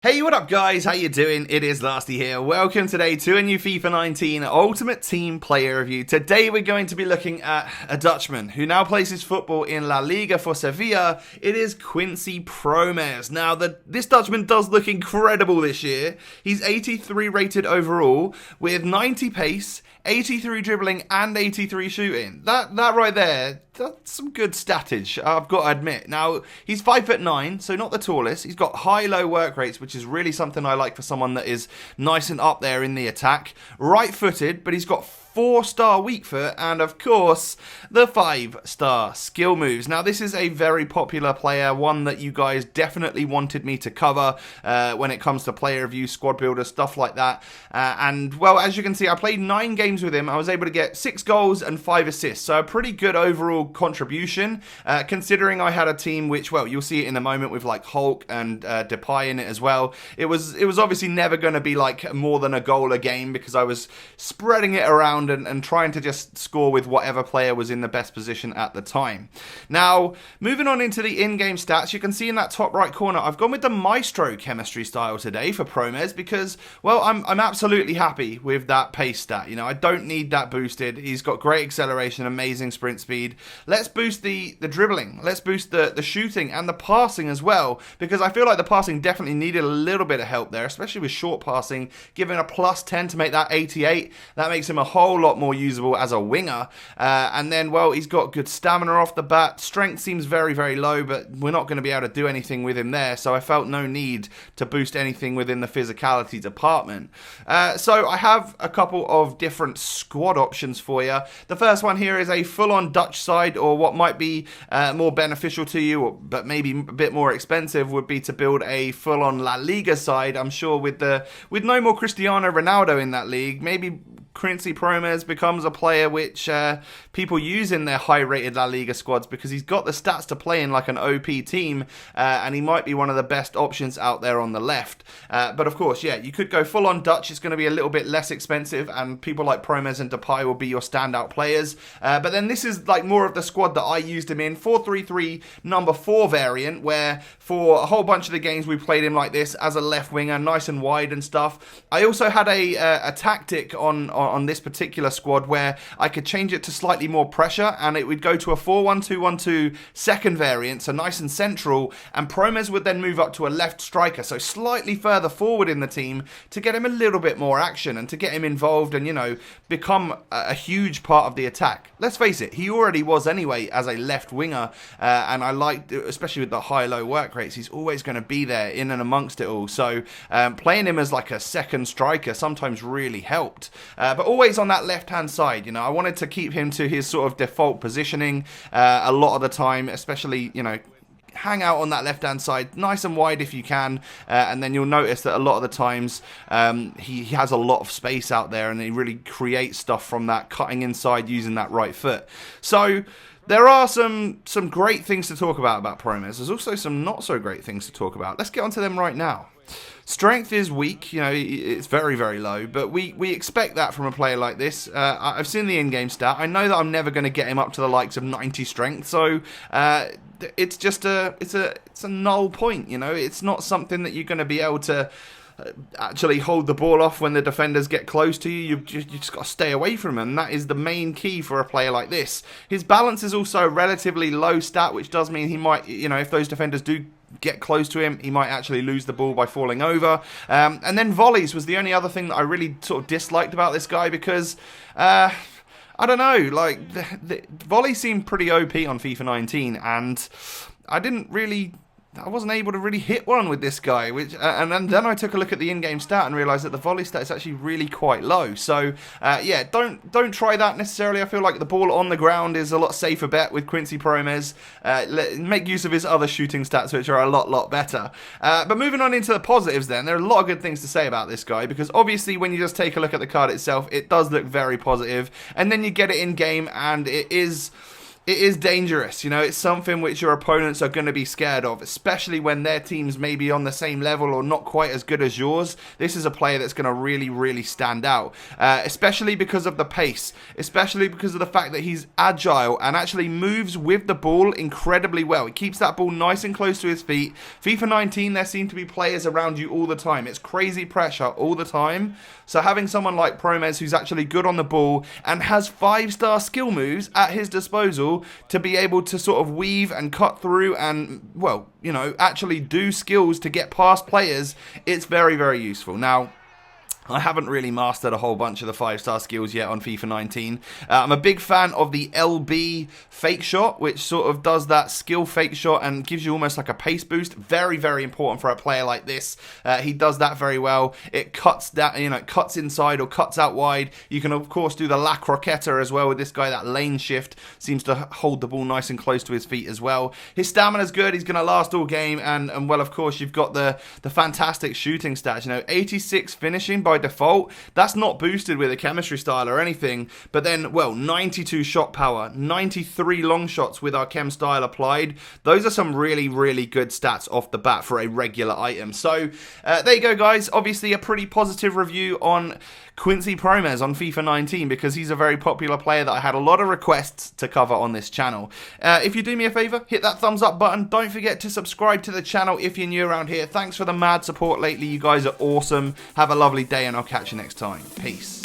Hey, what up guys? How you doing? It is Lasty here. Welcome today to a new FIFA 19 Ultimate Team Player Review. Today we're going to be looking at a Dutchman who now plays his football in La Liga for Sevilla. It is Quincy Promes. Now, this Dutchman does look incredible this year. He's 83 rated overall with 90 pace, 83 dribbling and 83 shooting. That right there, that's some good statage, I've got to admit. Now, he's 5'9", so not the tallest. He's got high-low work rates, which is really something I like for someone that is nice and up there in the attack. Right-footed, but he's got 4-star weak foot, and of course, the 5-star skill moves. Now, this is a very popular player, one that you guys definitely wanted me to cover when it comes to player review, squad builder, stuff like that. And, well, as you can see, I played 9 games with him. I was able to get 6 goals and 5 assists, so a pretty good overall contribution, considering I had a team which, well, you'll see it in a moment with, like, Hulk and Depay in it as well. It was obviously never going to be, like, more than a goal a game because I was spreading it around and trying to just score with whatever player was in the best position at the time. Now, moving on into the in-game stats, you can see in that top right corner, I've gone with the Maestro chemistry style today for Promes because, well, I'm absolutely happy with that pace stat. You know, I don't need that boosted. He's got great acceleration, amazing sprint speed. Let's boost the dribbling. Let's boost the shooting and the passing as well, because I feel like the passing definitely needed a little bit of help there, especially with short passing, giving a +10 to make that 88. That makes him a whole lot more usable as a winger. And then, well, he's got good stamina off the bat. Strength seems very, very low, but we're not going to be able to do anything with him there, so I felt no need to boost anything within the physicality department. So I have a couple of different squad options for you. The first one here is a full-on Dutch side, or what might be more beneficial to you, but maybe a bit more expensive, would be to build a full-on La Liga side. I'm sure with no more Cristiano Ronaldo in that league, maybe Quincy Promes becomes a player which people use in their high-rated La Liga squads because he's got the stats to play in like an OP team, and he might be one of the best options out there on the left. But of course, yeah, you could go full-on Dutch. It's going to be a little bit less expensive, and people like Promes and Depay will be your standout players. But then this is like more of the squad that I used him in, 4-3-3 number 4 variant, where for a whole bunch of the games we played him like this as a left winger, nice and wide and stuff. I also had a tactic on this particular squad where I could change it to slightly more pressure, and it would go to a 4-1-2-1-2 second variant, so nice and central, and Promes would then move up to a left striker, so slightly further forward in the team to get him a little bit more action and to get him involved and, you know, become a huge part of the attack. Let's face it, he already was anyway as a left winger, and I liked, especially with the high-low work rates, he's always going to be there in and amongst it all, so playing him as like a second striker sometimes really helped. But always on that left-hand side, you know, I wanted to keep him to his sort of default positioning a lot of the time, especially, you know, hang out on that left-hand side, nice and wide if you can, and then you'll notice that a lot of the times he has a lot of space out there, and he really creates stuff from that, cutting inside using that right foot. So there are some great things to talk about Promes. There's also some not so great things to talk about. Let's get onto them right now. Strength is weak, you know, it's very, very low, but we expect that from a player like this. I've seen the in-game stat. I know that I'm never going to get him up to the likes of 90 strength, so it's just it's a null point, you know. It's not something that you're going to be able to actually hold the ball off when the defenders get close to you. You just got to stay away from them. That is the main key for a player like this. His balance is also a relatively low stat, which does mean he might, you know, if those defenders do get close to him, he might actually lose the ball by falling over. And then volleys was the only other thing that I really sort of disliked about this guy because I don't know, like the volleys seemed pretty OP on FIFA 19, and I wasn't able to really hit one with this guy, which and then I took a look at the in-game stat and realised that the volley stat is actually really quite low. So yeah, don't try that necessarily. I feel like the ball on the ground is a lot safer bet with Quincy Promes. Make use of his other shooting stats, which are a lot better. But moving on into the positives then, there are a lot of good things to say about this guy, because obviously when you just take a look at the card itself, it does look very positive, and then you get it in-game and it is dangerous. You know, it's something which your opponents are going to be scared of, especially when their team's maybe on the same level or not quite as good as yours. This is a player that's going to really, really stand out, especially because of the pace, especially because of the fact that he's agile and actually moves with the ball incredibly well. He keeps that ball nice and close to his feet. FIFA 19, there seem to be players around you all the time. It's crazy pressure all the time. So having someone like Promes who's actually good on the ball and has 5-star skill moves at his disposal to be able to sort of weave and cut through and, well, you know, actually do skills to get past players, it's very, very useful. Now, I haven't really mastered a whole bunch of the 5-star skills yet on FIFA 19. I'm a big fan of the LB fake shot, which sort of does that skill fake shot and gives you almost like a pace boost. Very, very important for a player like this. He does that very well. It cuts that, you know, it cuts inside or cuts out wide. You can of course do the La Croqueta as well with this guy. That lane shift seems to hold the ball nice and close to his feet as well. His stamina's good. He's going to last all game, and well, of course, you've got the fantastic shooting stats. You know, 86 finishing by default. That's not boosted with a chemistry style or anything, but then, well, 92 shot power, 93 long shots with our chem style applied. Those are some really, really good stats off the bat for a regular item. So there you go, guys. Obviously a pretty positive review on Quincy Promes on FIFA 19 because he's a very popular player that I had a lot of requests to cover on this channel. If you do me a favor, hit that thumbs up button. Don't forget to subscribe to the channel if you're new around here. Thanks for the mad support lately. You guys are awesome. Have a lovely day, and I'll catch you next time. Peace.